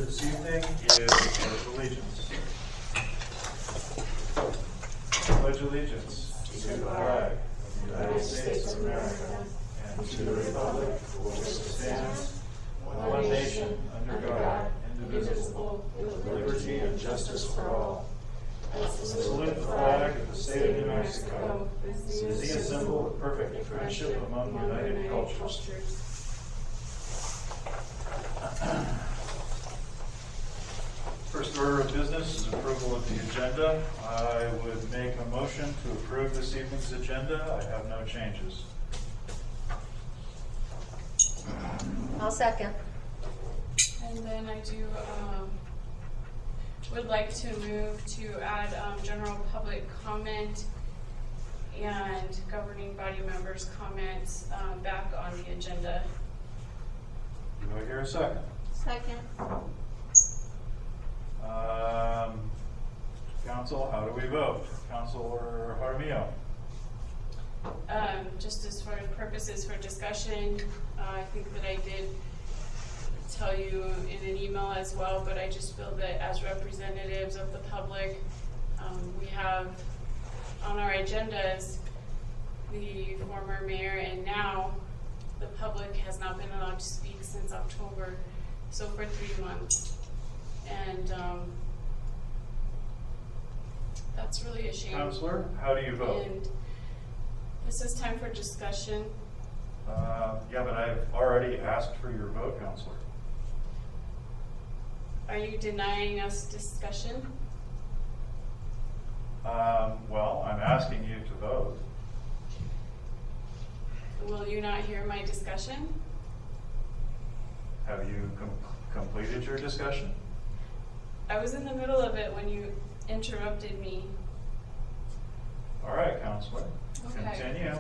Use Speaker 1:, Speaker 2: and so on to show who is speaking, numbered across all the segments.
Speaker 1: this evening is the Pledge of Allegiance. Pledge allegiance to the flag of the United States of America and to the republic for which it stands, one nation, under God, indivisible, with liberty and justice for all. I salute the flag of the state of New Mexico, is the symbol of perfect friendship among united cultures. First order of business is approval of the agenda. I would make a motion to approve this evening's agenda. I have no changes.
Speaker 2: I'll second.
Speaker 3: And then I would like to move to add general public comment and governing body members' comments back on the agenda.
Speaker 1: Do I hear a second?
Speaker 2: Second.
Speaker 1: Council, how do we vote? Councilor Jaramillo?
Speaker 3: Just as far as purposes for discussion, I think that I did tell you in an email as well, but I just feel that as representatives of the public, we have on our agendas the former mayor, and now the public has not been allowed to speak since October, so for 3 months. And that's really a shame.
Speaker 1: Councilor, how do you vote?
Speaker 3: And this is time for discussion.
Speaker 1: Yeah, but I've already asked for your vote, Councilor.
Speaker 3: Are you denying us discussion?
Speaker 1: Well, I'm asking you to vote.
Speaker 3: Will you not hear my discussion?
Speaker 1: Have you completed your discussion?
Speaker 3: I was in the middle of it when you interrupted me.
Speaker 1: All right, Councilor.
Speaker 3: Okay.
Speaker 1: Continue.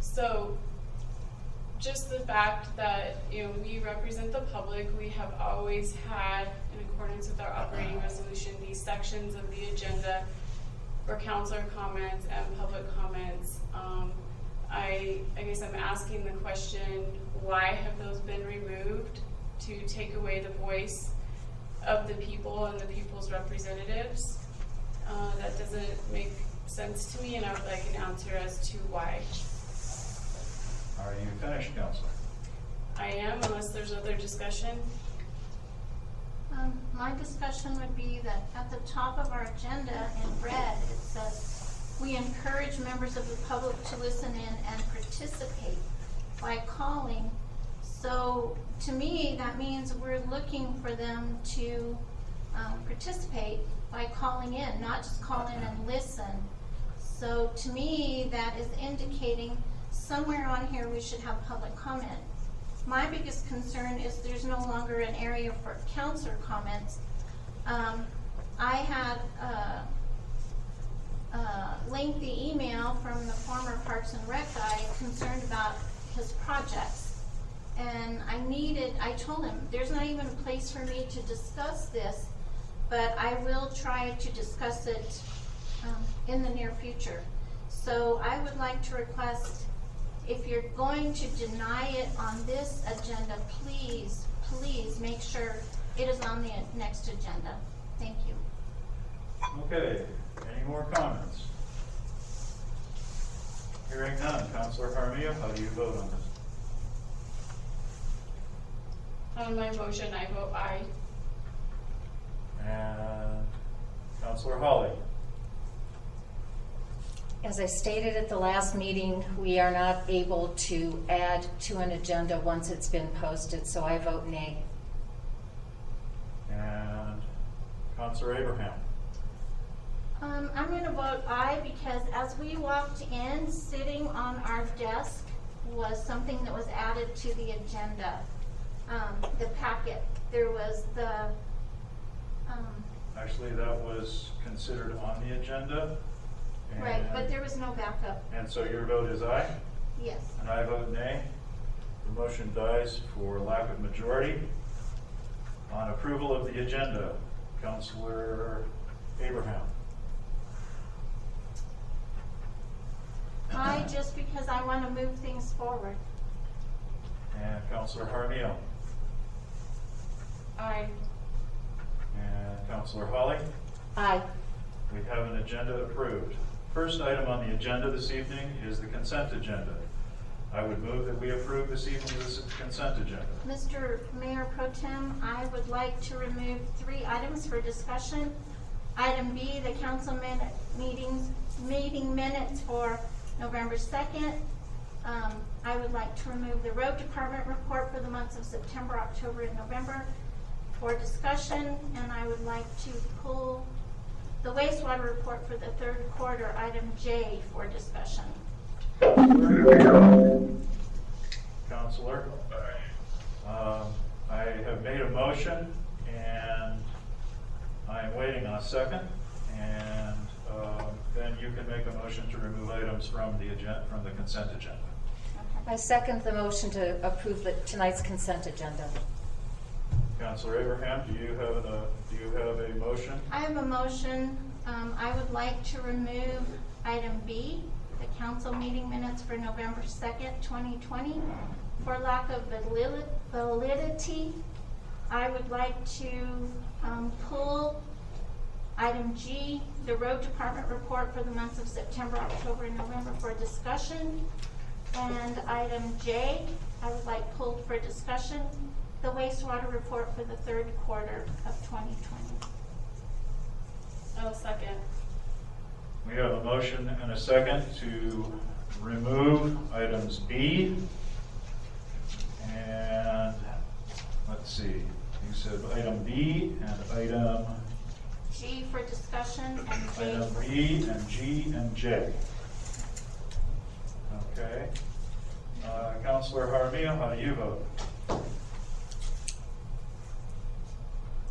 Speaker 3: So, just the fact that we represent the public, we have always had, in accordance with our operating resolution, these sections of the agenda for counselor comments and public comments. I guess I'm asking the question, why have those been removed to take away the voice of the people and the people's representatives? That doesn't make sense to me, and I would like an answer as to why.
Speaker 1: Are you finished, Councilor?
Speaker 3: I am, unless there's other discussion.
Speaker 2: My discussion would be that at the top of our agenda in red, it says, we encourage members of the public to listen in and participate by calling. So to me, that means we're looking for them to participate by calling in, not just call in and listen. So to me, that is indicating somewhere on here we should have public comment. My biggest concern is there's no longer an area for counselor comments. I had a lengthy email from the former Parks and Rec guy concerned about his projects. And I told him, there's not even a place for me to discuss this, but I will try to discuss it in the near future. So I would like to request, if you're going to deny it on this agenda, please make sure it is on the next agenda. Thank you.
Speaker 1: Okay, any more comments? Hearing none. Councilor Jaramillo, how do you vote on this?
Speaker 3: On my motion, I vote aye.
Speaker 1: And Councilor Hawley?
Speaker 2: As I stated at the last meeting, we are not able to add to an agenda once it's been posted, so I vote nay.
Speaker 1: And Councilor Abraham?
Speaker 2: I'm going to vote aye because as we walked in, sitting on our desk was something that was added to the agenda, the packet. There was the...
Speaker 1: Actually, that was considered on the agenda.
Speaker 2: Right, but there was no backup.
Speaker 1: And so your vote is aye?
Speaker 2: Yes.
Speaker 1: And I vote nay. The motion dies for lack of majority. On approval of the agenda, Councilor Abraham?
Speaker 2: Aye, just because I want to move things forward.
Speaker 1: And Councilor Jaramillo?
Speaker 3: Aye.
Speaker 1: And Counselor Holly?
Speaker 4: Aye.
Speaker 1: We have an agenda approved. First item on the agenda this evening is the consent agenda. I would move that we approve this evening's consent agenda.
Speaker 2: Mr. Mayor Pro Tem, I would like to remove 3 items for discussion. Item B, the council meeting minutes for November 2nd. I would like to remove the road department report for the months of September, October, and November for discussion, and I would like to pull the wastewater report for the 3rd quarter, item J, for discussion.
Speaker 1: Counselor? I have made a motion, and I am waiting on a second, and then you can make a motion to remove items from the consent agenda.
Speaker 4: I second the motion to approve tonight's consent agenda.
Speaker 1: Counselor Abraham, do you have a motion?
Speaker 2: I have a motion. I would like to remove item B, the council meeting minutes for November 2nd, 2020. For lack of validity, I would like to pull item G, the road department report for the months of September, October, and November for discussion. And item J, I would like pulled for discussion, the wastewater report for the 3rd quarter of 2020.
Speaker 3: I'll second.
Speaker 1: We have a motion and a second to remove items B and, let's see, you said item B and item
Speaker 2: G for discussion and J
Speaker 1: item
Speaker 2: for...
Speaker 1: B and G and J. Okay. Counselor Jaramillo, how do you vote?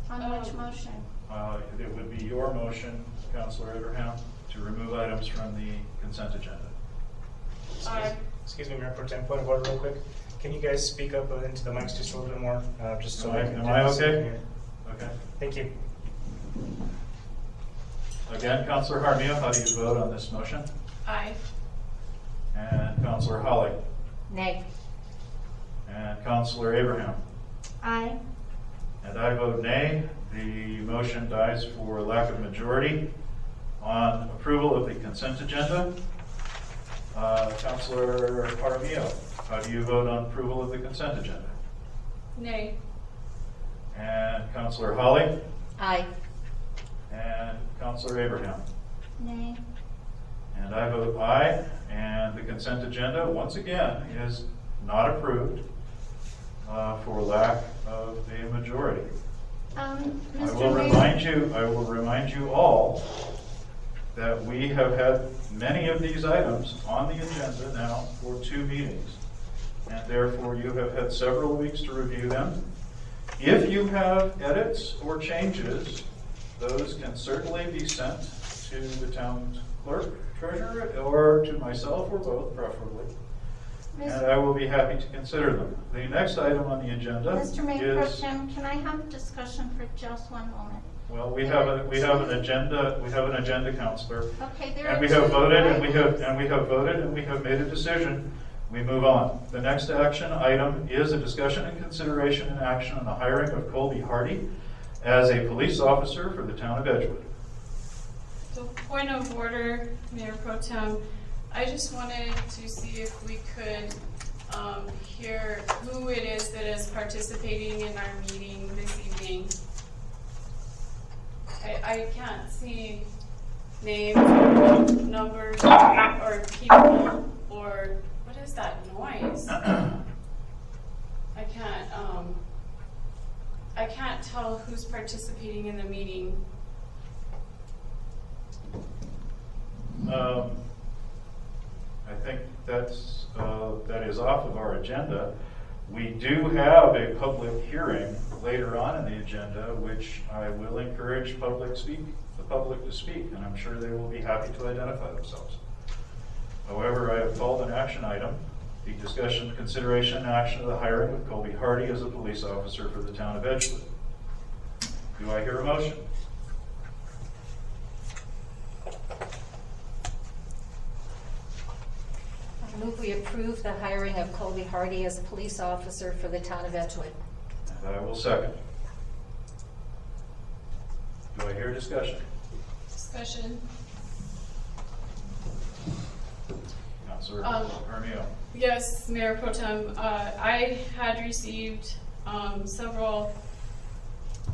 Speaker 2: On which motion?
Speaker 1: It would be your motion, Counselor Abraham, to remove items from the consent agenda.
Speaker 3: Aye.
Speaker 5: Excuse me, Mayor Pro Tem, point of order real quick. Can you guys speak up into the mics just a little bit more? Just so
Speaker 1: Am
Speaker 5: I
Speaker 1: I
Speaker 5: can
Speaker 1: okay?
Speaker 5: hear.
Speaker 1: Okay.
Speaker 5: Thank you.
Speaker 1: Again, Counselor Jaramillo, how do you vote on this motion?
Speaker 3: Aye.
Speaker 1: And Counselor Holly?
Speaker 4: Nay.
Speaker 1: And Counselor Abraham?
Speaker 2: Aye.
Speaker 1: And I vote nay. The motion dies for lack of majority. On approval of the consent agenda, Counselor Jaramillo, how do you vote on approval of the consent agenda?
Speaker 3: Nay.
Speaker 1: And Counselor Holly?
Speaker 4: Aye.
Speaker 1: And Counselor Abraham?
Speaker 2: Nay.
Speaker 1: And I vote aye, and the consent agenda, once again, is not approved for lack of a majority. I will remind you all that we have had many of these items on the agenda now for 2 meetings, and therefore you have had several weeks to review them. If you have edits or changes, those can certainly be sent to the town clerk, treasurer, or to myself, or both, preferably. And I will be happy to consider them. The next item on the agenda
Speaker 2: Mr. Mayor Pro
Speaker 1: is,
Speaker 2: Tem, can I have discussion for just one moment?
Speaker 1: well, we have an agenda, Counselor.
Speaker 2: Okay, there
Speaker 1: And
Speaker 2: are
Speaker 1: we have
Speaker 2: two
Speaker 1: voted, and
Speaker 2: items.
Speaker 1: we have made a decision. We move on. The next action item is a discussion and consideration and action on the hiring of Colby Hardy as a police officer for the town of Edgewood.
Speaker 3: So point of order, Mayor Pro Tem, I just wanted to see if we could hear who it is that is participating in our meeting this evening. I can't see names, numbers, or people, or what is that noise? I can't tell who's participating in the meeting.
Speaker 1: I think that is off of our agenda. We do have a public hearing later on in the agenda, which I will encourage the public to speak, and I'm sure they will be happy to identify themselves. However, I have called an action item, the discussion, consideration, and action of the hiring of Colby Hardy as a police officer for the town of Edgewood. Do I hear a motion?
Speaker 4: I move we approve the hiring of Colby Hardy as a police officer for the town of Edgewood.
Speaker 1: And I will second. Do I hear discussion?
Speaker 3: Discussion.
Speaker 1: Councilor
Speaker 3: Um,
Speaker 1: Armijo.
Speaker 3: Yes, Mayor Pro Tem. I had received several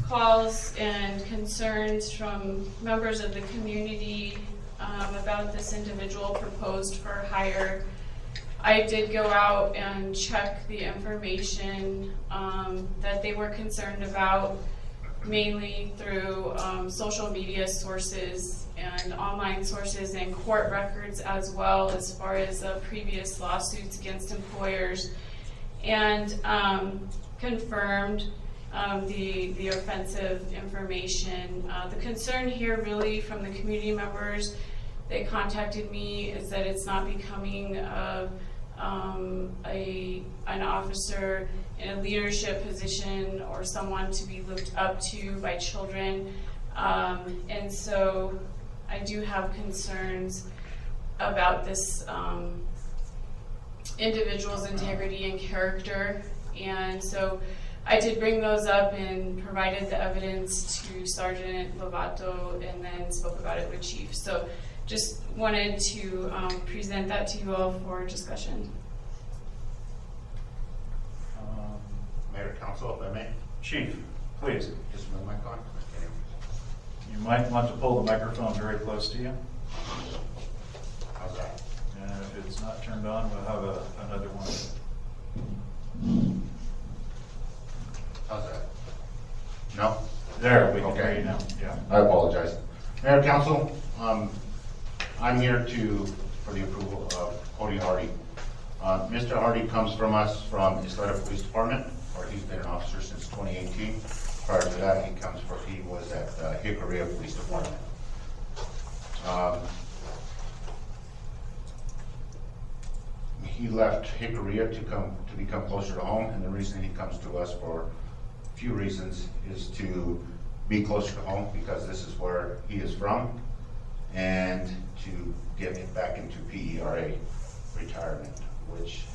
Speaker 3: calls and concerns from members of the community about this individual proposed for hire. I did go out and check the information that they were concerned about, mainly through social media sources and online sources and court records, as well as far as previous lawsuits against employers, and confirmed the offensive information. The concern here really from the community members that contacted me is that it's not becoming an officer in a leadership position or someone to be looked up to by children. And so I do have concerns about this individual's integrity and character. And so I did bring those up and provided the evidence to Sergeant Lovato and then spoke about it with Chief. So just wanted to present that to you all for discussion.
Speaker 6: Mayor, Council, if I may,
Speaker 1: Chief, please.
Speaker 6: just move my mic on.
Speaker 1: You might want to pull the microphone very close to you.
Speaker 6: How's that?
Speaker 1: And if it's not turned on, we'll have another one.
Speaker 6: How's that? No?
Speaker 1: There, we can hear
Speaker 6: Okay.
Speaker 1: you now. Yeah.
Speaker 6: I apologize. Mayor, Council, I'm here for the approval of Cody Hardy. Mr. Hardy comes from us from Isleta Police Department, where he's been an officer since 2018. Prior to that, he was at Hickory Police Department. He left Hickory to become closer to home, and the reason he comes to us for a few reasons is to be closer to home, because this is where he is from, and to get him back into PERA retirement, which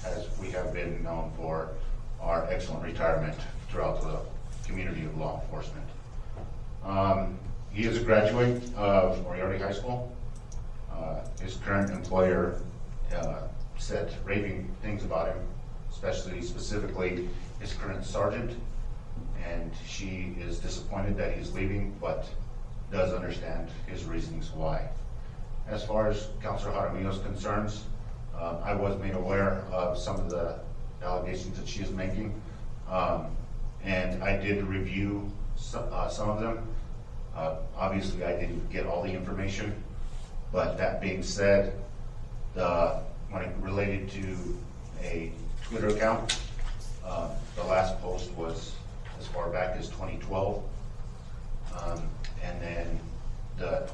Speaker 6: we have been known for our excellent retirement throughout the community of law enforcement. He is a graduate of Moriarty High School. His current employer said raving things about him, specifically his current sergeant, and she is disappointed that he's leaving, but does understand his reasons why. As far as Councilor Jaramillo's concerns, I was made aware of some of the allegations that she is making, and I did review some of them. Obviously, I didn't get all the information, but that being said, when it related to a Twitter account, the last post was as far back as 2012, and then the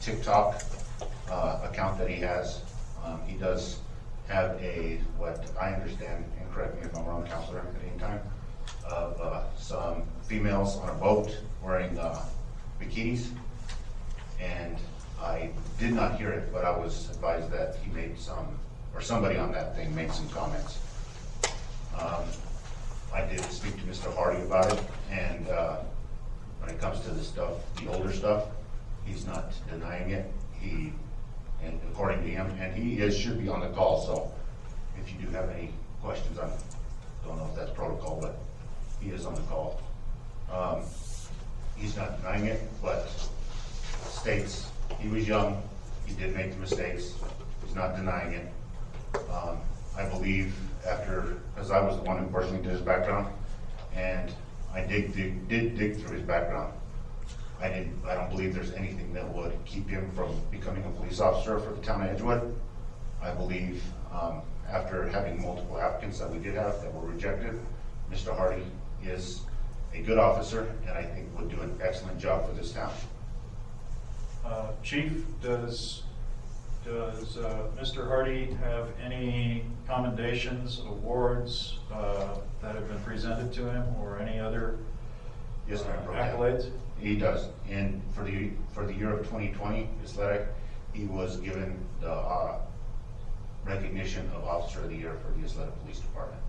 Speaker 6: TikTok account that he has, he does have what I understand, and correct me if I'm wrong, Counselor, at any time, of some females on a boat wearing bikinis, and I did not hear it, but I was advised that he made somebody on that thing made some comments. I did speak to Mr. Hardy about it, and when it comes to the stuff, the older stuff, he's not denying it. And according to him, and he should be on the call, so if you do have any questions, I don't know if that's protocol, but he is on the call. He's not denying it, but states he was young, he did make the mistakes, he's not denying it. I believe because I was the one who personally did his background, and I did dig through his background. I don't believe there's anything that would keep him from becoming a police officer for the town of Edgewood. I believe after having multiple applicants that we did have that were rejected, Mr. Hardy is a good officer, and I think would do an excellent job for this town.
Speaker 1: Chief, does Mr. Hardy have any commendations, awards that have been presented to him, or any other
Speaker 6: Yes, ma'am.
Speaker 1: accolades?
Speaker 6: He does, and for the year of 2020 Isleta, he was given the recognition of Officer of the Year for the Isleta Police Department.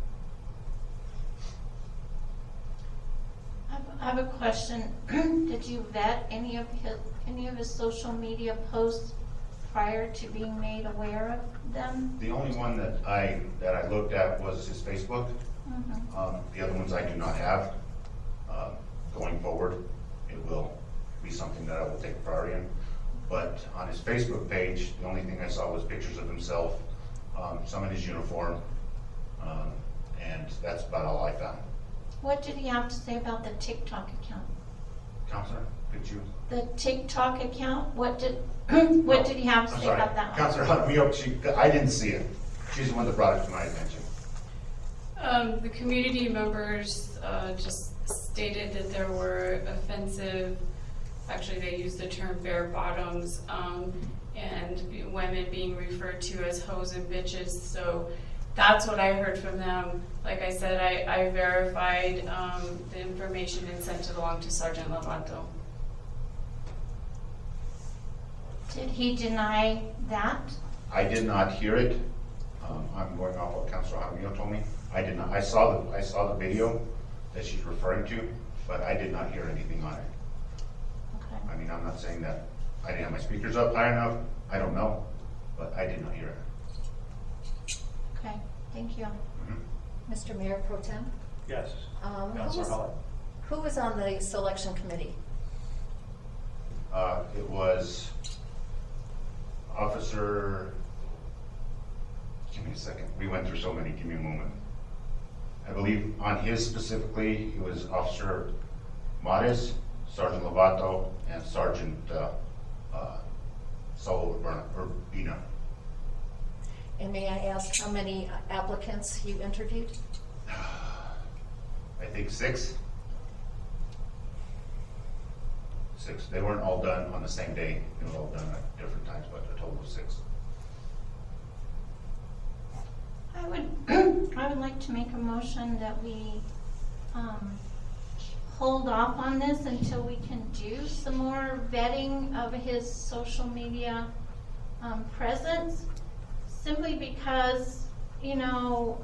Speaker 2: I I have a question. Did you vet any of his social media posts prior to being made aware of them?
Speaker 6: The only one that I looked at was his Facebook. The other ones I do not have. Going forward, it will be something that I will take priority in. But on his Facebook page, the only thing I saw was pictures of himself, some in his uniform, and that's about all I found.
Speaker 2: What did he have to say about the TikTok account?
Speaker 6: Counselor, could you?
Speaker 2: The TikTok account, what did he have to
Speaker 6: I'm
Speaker 2: say
Speaker 6: sorry.
Speaker 2: about that one?
Speaker 6: Counselor Jaramillo, I didn't see it. She's the one that brought it to my attention.
Speaker 3: The community members just stated that there were offensive, actually they used the term bare bottoms, and women being referred to as hoes and bitches. So that's what I heard from them. Like I said, I verified the information and sent it along to Sergeant Lovato.
Speaker 2: Did he deny that?
Speaker 6: I did not hear it. I'm going off what Counselor Jaramillo told me. I did not. I saw the video that she's referring to, but I did not hear anything on it.
Speaker 2: Okay.
Speaker 6: I mean, I'm not saying that I didn't have my speakers up high enough. I don't know, but I did not hear it.
Speaker 2: Okay, thank you.
Speaker 4: Mr. Mayor Pro Tem?
Speaker 1: Yes.
Speaker 4: Who
Speaker 1: Counselor
Speaker 4: was-
Speaker 1: Holly?
Speaker 4: Who was on the selection committee?
Speaker 6: It was Officer, give me a second. We went through so many. Give me a moment. I believe on his specifically, it was Officer Mares, Sergeant Lovato, and Sergeant Saul Urbina.
Speaker 4: And may I ask how many applicants you interviewed?
Speaker 6: I think 6. 6. They weren't all done on the same day. They were all done at different times, but a total of 6.
Speaker 2: I would like to make a motion that we hold off on this until we can do some more vetting of his social media presence, simply because, you know,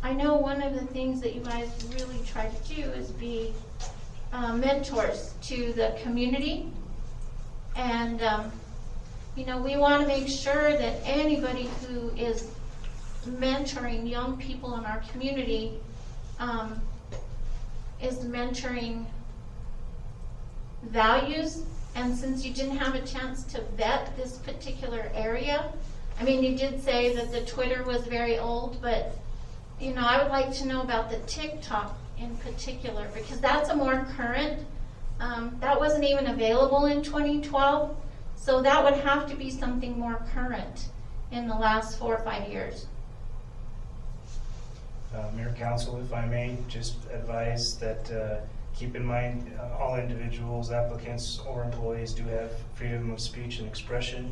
Speaker 2: I know one of the things that you guys really try to do is be mentors to the community, and you know, we want to make sure that anybody who is mentoring young people in our community is mentoring values. And since you didn't have a chance to vet this particular area, I mean, you did say that the Twitter was very old, but you know, I would like to know about the TikTok in particular, because that's a more current, that wasn't even available in 2012, so that would have to be something more current in the last 4 or 5 years.
Speaker 5: Mayor, Council, if I may, just advise that keep in mind all individuals, applicants, or employees do have freedom of speech and expression,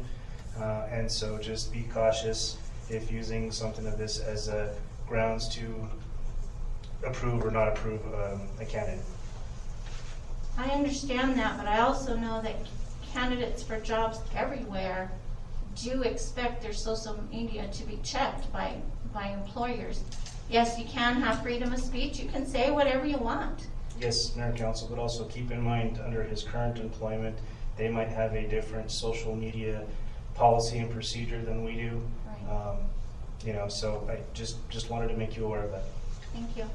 Speaker 5: and so just be cautious if using something of this as grounds to approve or not approve a candidate.
Speaker 2: I understand that, but I also know that candidates for jobs everywhere do expect their social media to be checked by employers. Yes, you can have freedom of speech. You can say whatever you want.
Speaker 5: Yes, Mayor, Council, but also keep in mind under his current employment, they might have a different social media policy and procedure than we do.
Speaker 2: Right.
Speaker 5: You know, so I just wanted to make you aware of that.
Speaker 2: Thank you.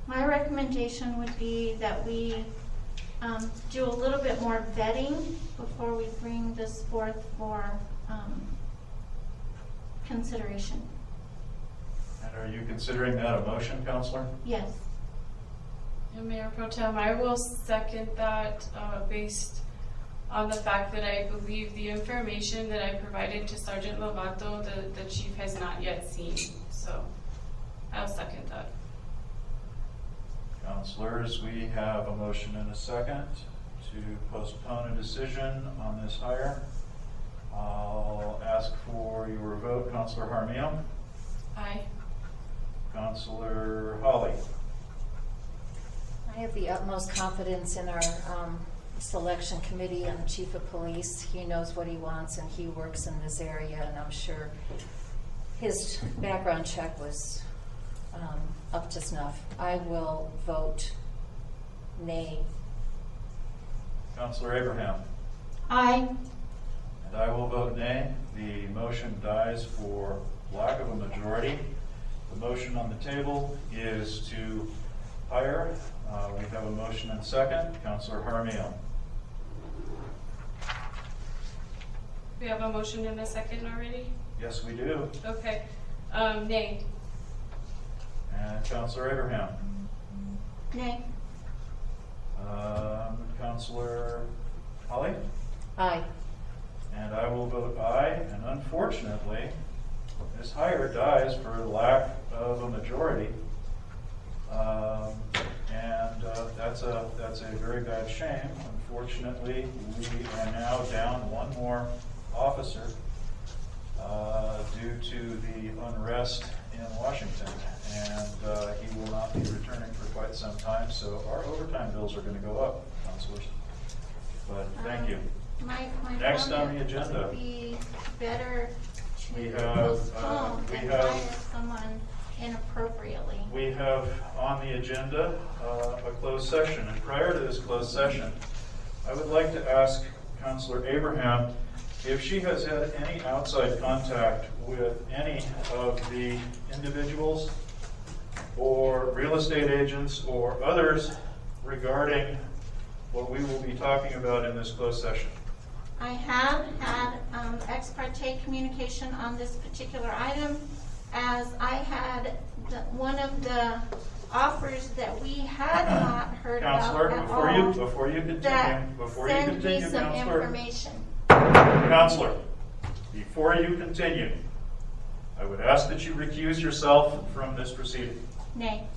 Speaker 2: My recommendation would be that we do a little bit more vetting before we bring this forth for consideration.
Speaker 1: And are you considering that a motion, Counselor?
Speaker 2: Yes.
Speaker 3: And Mayor Pro Tem, I will second that based on the fact that I believe the information that I provided to Sergeant Lovato, the chief has not yet seen. So I'll second that.
Speaker 1: Counselors, we have a motion and a second to postpone a decision on this hire. I'll ask for your vote. Counselor Jaramillo?
Speaker 3: Aye.
Speaker 1: Counselor Holly?
Speaker 4: I have the utmost confidence in our selection committee and the chief of police. He knows what he wants and he works in this area, and I'm sure his background check was up to snuff. I will vote nay.
Speaker 1: Counselor Abraham?
Speaker 2: Aye.
Speaker 1: And I will vote nay. The motion dies for lack of a majority. The motion on the table is to hire. We have a motion and second. Counselor Jaramillo?
Speaker 3: We have a motion and a second already?
Speaker 1: Yes, we do.
Speaker 3: Okay. Nay.
Speaker 1: And Counselor Abraham?
Speaker 2: Nay.
Speaker 1: Counselor Holly?
Speaker 4: Aye.
Speaker 1: And I will vote aye. And unfortunately, this hire dies for lack of a majority. That's a very bad shame. Unfortunately, we are now down one more officer due to the unrest in Washington. And he will not be returning for quite some time, so our overtime bills are going to go up, counselors. But thank you.
Speaker 2: My
Speaker 1: Next on
Speaker 2: comment
Speaker 1: the agenda.
Speaker 2: would be better
Speaker 1: We
Speaker 2: to
Speaker 1: have,
Speaker 2: postpone
Speaker 1: we
Speaker 2: than
Speaker 1: have-
Speaker 2: hire someone inappropriately.
Speaker 1: We have on the agenda a closed session, and prior to this closed session, I would like to ask Counselor Abraham if she has had any outside contact with any of the individuals or real estate agents or others regarding what we will be talking about in this closed session.
Speaker 2: I have had ex parte communication on this particular item, as I had one of the offers that we had not heard
Speaker 1: Counselor,
Speaker 2: about at all.
Speaker 1: before you
Speaker 2: that
Speaker 1: continue,
Speaker 2: send me some
Speaker 1: Counselor.
Speaker 2: information.
Speaker 1: Counselor, before you continue, I would ask that you recuse yourself from this proceeding.
Speaker 2: Nay.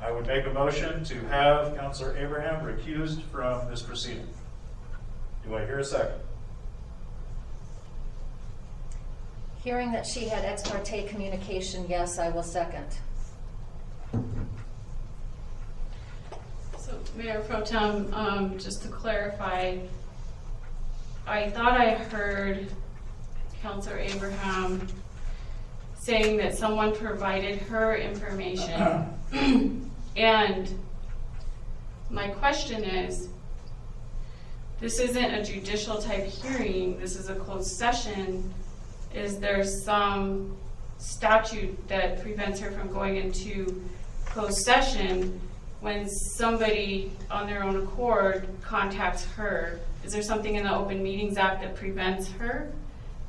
Speaker 1: I would make a motion to have Counselor Abraham recused from this proceeding. Do I hear a second?
Speaker 4: Hearing that she had ex parte communication, yes, I will second.
Speaker 3: So, Mayor Pro Tem, just to clarify, I thought I heard Counselor Abraham saying that someone provided her information. And my question is, this isn't a judicial type hearing, this is a closed session. Is there some statute that prevents her from going into closed session when somebody on their own accord contacts her? Is there something in the Open Meetings Act that prevents her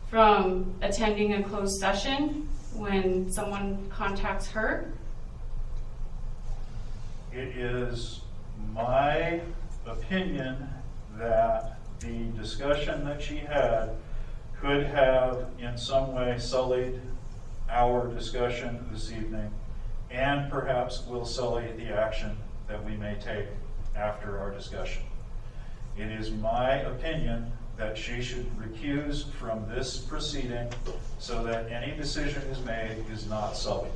Speaker 3: from attending a closed session when someone contacts her?
Speaker 1: It is my opinion that the discussion that she had could have in some way sullied our discussion this evening, and perhaps will sully the action that we may take after our discussion. It is my opinion that she should recuse from this proceeding so that any decision is made is not sullied.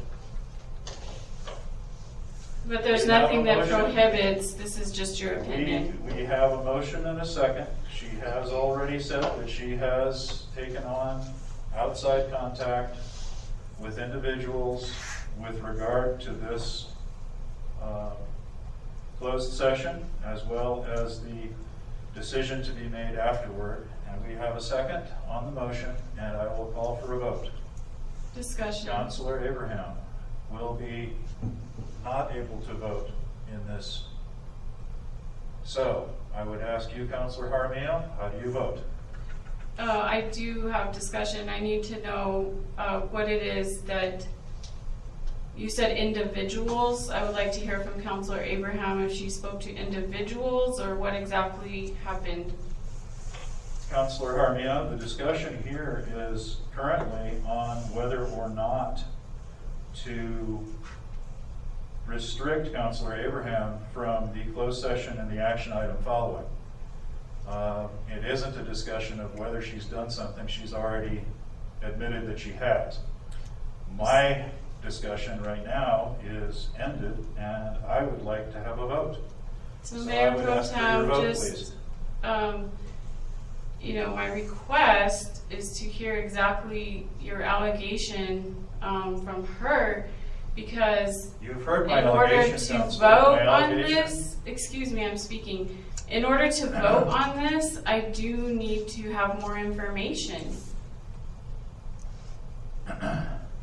Speaker 3: But there's
Speaker 1: We have
Speaker 3: nothing
Speaker 1: a
Speaker 3: that
Speaker 1: motion.
Speaker 3: prohibits, this is just your opinion.
Speaker 1: We have a motion and a second. She has already said that she has taken on outside contact with individuals with regard to this closed session, as well as the decision to be made afterward. And we have a second on the motion, and I will call for a vote.
Speaker 3: Discussion.
Speaker 1: Counselor Abraham will be not able to vote in this. So I would ask you, Counselor Jaramillo, how do you vote?
Speaker 3: I do have discussion. I need to know what it is that you said individuals. I would like to hear from Counselor Abraham if she spoke to individuals or what exactly happened.
Speaker 1: Counselor Jaramillo, the discussion here is currently on whether or not to restrict Counselor Abraham from the closed session and the action item following. It isn't a discussion of whether she's done something. She's already admitted that she has. My discussion right now is ended, and I would like to have a vote.
Speaker 3: So,
Speaker 1: So I
Speaker 3: Mayor
Speaker 1: would
Speaker 3: Pro
Speaker 1: ask for your
Speaker 3: Tem,
Speaker 1: vote,
Speaker 3: just,
Speaker 1: please.
Speaker 3: my request is to hear exactly your allegation from her because
Speaker 1: You've heard my
Speaker 3: in order
Speaker 1: allegations,
Speaker 3: to
Speaker 1: Counselor.
Speaker 3: vote
Speaker 1: My
Speaker 3: on
Speaker 1: allegations.
Speaker 3: this, excuse me, I'm speaking. In order to vote on this, I do need to have more information.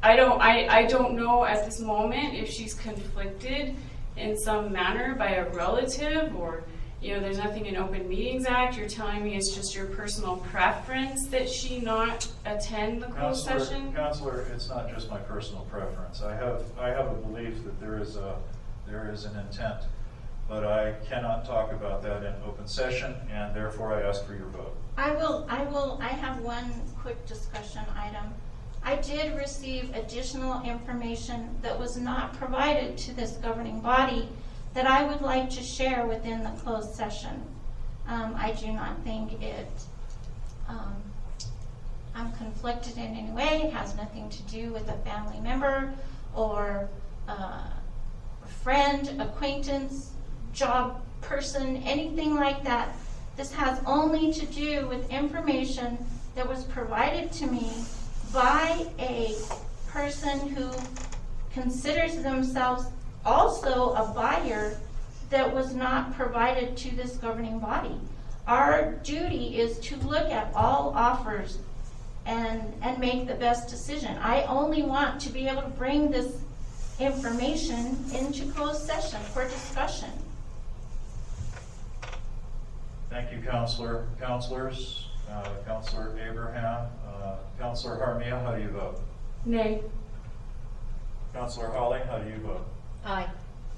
Speaker 3: I don't know at this moment if she's conflicted in some manner by a relative, or there's nothing in Open Meetings Act. You're telling me it's just your personal preference that she not attend the closed session?
Speaker 1: Counselor, it's not just my personal preference. I have a belief that there is an intent, but I cannot talk about that in open session, and therefore I ask for your vote.
Speaker 2: I have one quick discussion item. I did receive additional information that was not provided to this governing body that I would like to share within the closed session. I do not think I'm conflicted in any way. It has nothing to do with a family member or a friend, acquaintance, job person, anything like that. This has only to do with information that was provided to me by a person who considers themselves also a buyer that was not provided to this governing body. Our duty is to look at all offers and make the best decision. I only want to be able to bring this information into closed session for discussion.
Speaker 1: Thank you, Counselor. Counselors, Counselor Abraham, Counselor Harmia, how do you vote?
Speaker 3: Nay.
Speaker 1: Counselor Holly, how do you vote?
Speaker 4: Aye.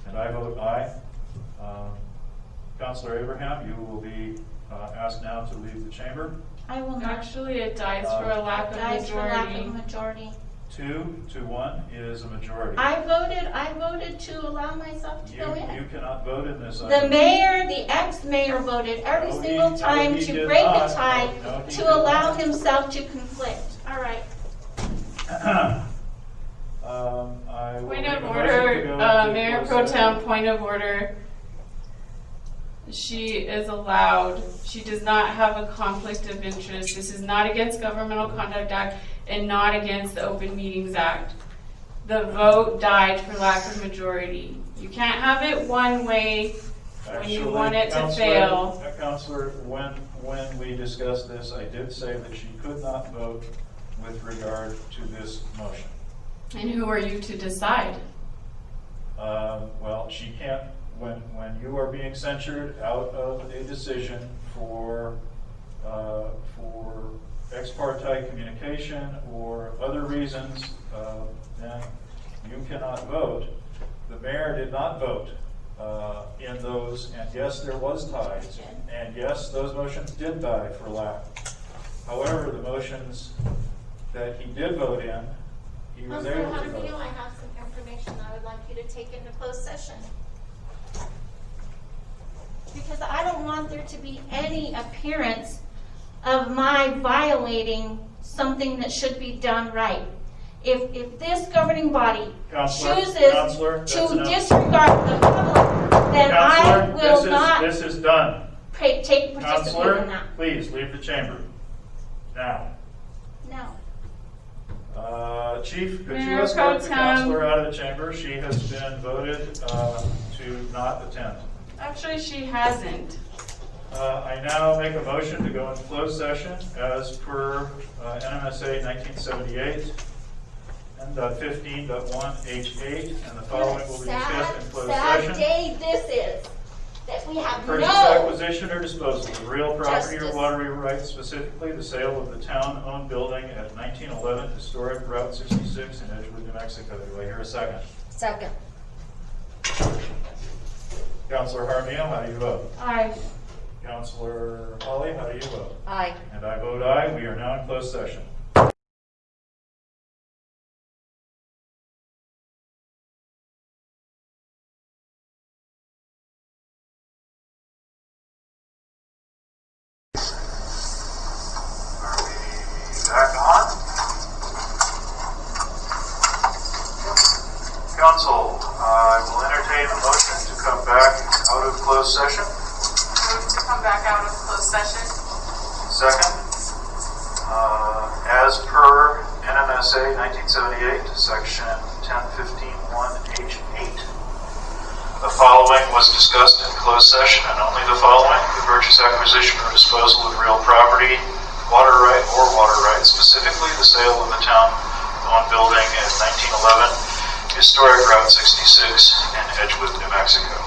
Speaker 1: And I vote aye. Counselor Abraham, you will be asked now to leave the chamber.
Speaker 2: I will not.
Speaker 3: Actually, it dies for a lack of
Speaker 2: Dies for lack
Speaker 3: majority.
Speaker 2: of majority.
Speaker 1: 2 to 1 is a majority.
Speaker 2: I voted to allow myself to go in.
Speaker 1: You cannot vote in this
Speaker 2: The
Speaker 1: item.
Speaker 2: mayor, the ex-mayor voted every
Speaker 1: No,
Speaker 2: single
Speaker 1: no,
Speaker 2: time
Speaker 1: he
Speaker 2: to
Speaker 1: did
Speaker 2: break
Speaker 1: not.
Speaker 2: the tie,
Speaker 1: No, he
Speaker 2: to
Speaker 1: did
Speaker 2: allow
Speaker 1: not.
Speaker 2: himself to conflict. All right.
Speaker 1: I will
Speaker 3: Point
Speaker 1: make
Speaker 3: of
Speaker 1: a motion to
Speaker 3: order,
Speaker 1: go into
Speaker 3: Mayor
Speaker 1: closed
Speaker 3: Pro
Speaker 1: session.
Speaker 3: Tem, point of order. She is allowed, she does not have a conflict of interest. This is not against Governmental Conduct Act and not against the Open Meetings Act. The vote died for lack of majority. You can't have it one way when you
Speaker 1: Actually,
Speaker 3: want it to
Speaker 1: Counselor-
Speaker 3: fail.
Speaker 1: Counselor, when we discussed this, I did say that she could not vote with regard to this motion.
Speaker 3: And who are you to decide?
Speaker 1: Well, she can't, when you are being censured out of a decision for ex parte communication or other reasons, then you cannot vote. The mayor did not vote in those, and yes, there was ties, and yes, those motions did die for lack. However, the motions that he did vote in, he was
Speaker 2: Counselor
Speaker 1: able to vote.
Speaker 2: Jaramillo, I have some information I would like you to take into closed session. Because I don't want there to be any appearance of my violating something that should be done right. If this governing body
Speaker 1: Counselor,
Speaker 2: chooses
Speaker 1: Counselor, that's
Speaker 2: to
Speaker 1: enough.
Speaker 2: disregard the public, then I
Speaker 1: Counselor,
Speaker 2: will not
Speaker 1: this is done.
Speaker 2: participate in
Speaker 1: Counselor,
Speaker 2: that.
Speaker 1: please leave the chamber. Now,
Speaker 2: No.
Speaker 1: Chief, could you
Speaker 3: Mayor
Speaker 1: escort
Speaker 3: Pro
Speaker 1: the
Speaker 3: Tem.
Speaker 1: counselor out of the chamber? She has been voted to not attend.
Speaker 3: Actually, she hasn't.
Speaker 1: I now make a motion to go into closed session as per NMSA 1978 and 15.1H8, and the following will be discussed in closed
Speaker 2: Sad
Speaker 1: session.
Speaker 2: day this is, that we have
Speaker 1: Purchase,
Speaker 2: no
Speaker 1: acquisition, or disposal of real property or
Speaker 2: Justice.
Speaker 1: water rights, specifically the sale of the town-owned building at 1911 Historic Route 66 in Edgewood, New Mexico. Do I hear a second?
Speaker 4: Second.
Speaker 1: Counselor Harmia, how do you vote?
Speaker 3: Aye.
Speaker 1: Counselor Holly, how do you vote?
Speaker 4: Aye.
Speaker 1: And I vote aye. We are now in closed session.
Speaker 7: Back on. Council, I will entertain a motion to come back out of closed session.
Speaker 3: Move to come back out of closed session.
Speaker 7: Second, as per NMSA MSA 1978, Section 1015(1)H8. The following was discussed in closed session, and only the following: the purchase, acquisition, or disposal of real property, water right or water rights, specifically the sale of the town-owned building at 1911 Historic Route 66 in Edgewood, New Mexico.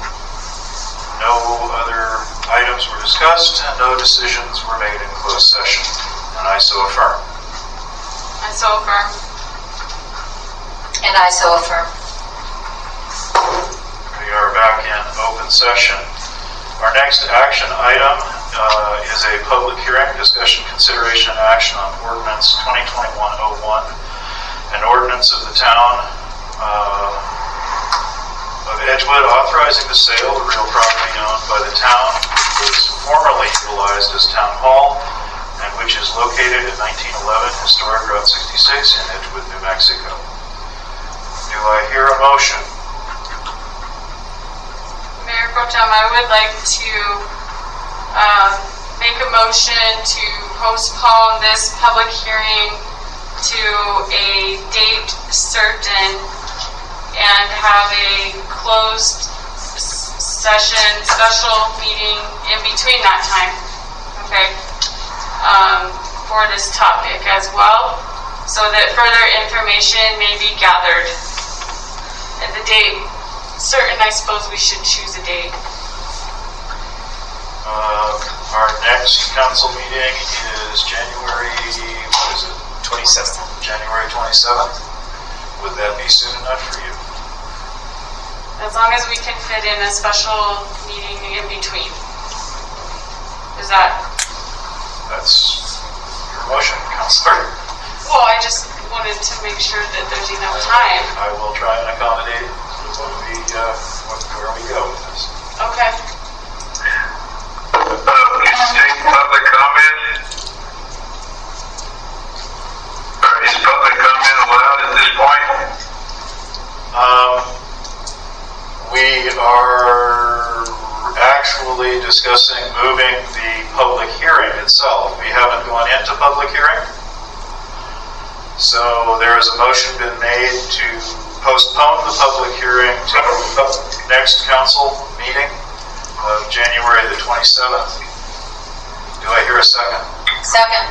Speaker 7: No other items were discussed, and no decisions were made in closed session, and I so affirm.
Speaker 3: I so affirm.
Speaker 4: And I so affirm.
Speaker 7: We are back in open session. Our next action item is a public hearing, discussion, consideration, and action on ordinance 2021-01, an ordinance of the town of Edgewood authorizing the sale of real property owned by the town, which was formerly utilized as town hall, and which is located at 1911 Historic Route 66 in Edgewood, New Mexico. Do I hear a motion?
Speaker 3: Mayor Pro Tem, I would like to make a motion to postpone this public hearing to a date certain and have a closed session, special meeting in between that time, okay, for this topic as well, so that further information may be gathered. And the date certain, I suppose we should choose a date.
Speaker 7: Our next council meeting is January, what is it?
Speaker 8: 27th.
Speaker 7: January 27th. Would that be soon enough for you?
Speaker 3: As long as we can fit in a special meeting in between. Is that?
Speaker 7: That's your motion, Councilor.
Speaker 3: Well, I just wanted to make sure that there's enough time.
Speaker 7: I will try and accommodate where we go with this.
Speaker 3: Okay.
Speaker 7: Can you take public comment? Or is public comment allowed at this point? We are actually discussing moving the public hearing itself. We haven't gone into public hearing. So there is a motion been made to postpone the public hearing to the next council meeting of January the 27th. Do I hear a second?
Speaker 4: Second.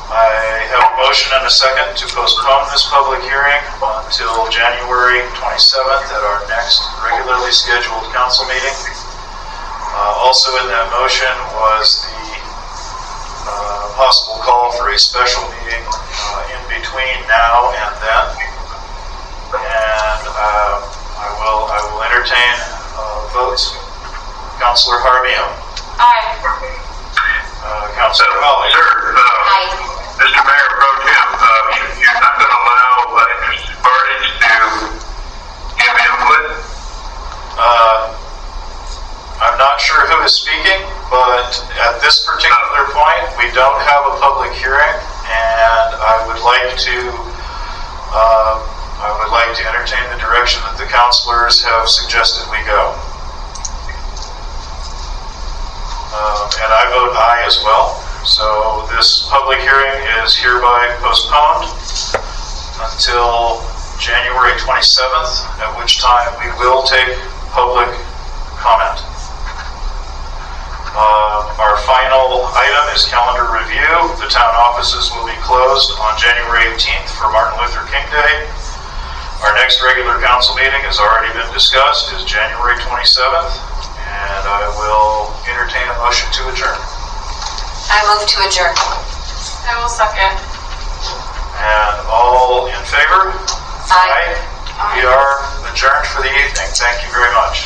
Speaker 7: I have a motion and a second to postpone this public hearing until January 27th at our next regularly scheduled council meeting. Also in that motion was the possible call for a special meeting in between now and then. And I will entertain votes. Councilor Jaramillo.
Speaker 3: Aye.
Speaker 7: Councilor Holly.
Speaker 4: Aye.
Speaker 7: Mr. Mayor Pro Tem, you're not going to allow interested parties to give input? I'm not sure who is speaking, but at this particular point, we don't have a public hearing, and I would like to entertain the direction that the councilors have suggested we go. And I vote aye as well. So this public hearing is hereby postponed until January 27th, at which time we will take public comment. Our final item is calendar review. The town offices will be closed on January 18th for Martin Luther King Day. Our next regular council meeting has already been discussed, is January 27th, and I will entertain a motion to adjourn.
Speaker 4: I move to adjourn.
Speaker 3: I will second.
Speaker 7: And all in favor?
Speaker 4: Aye.
Speaker 7: We are adjourned for the evening. Thank you very much.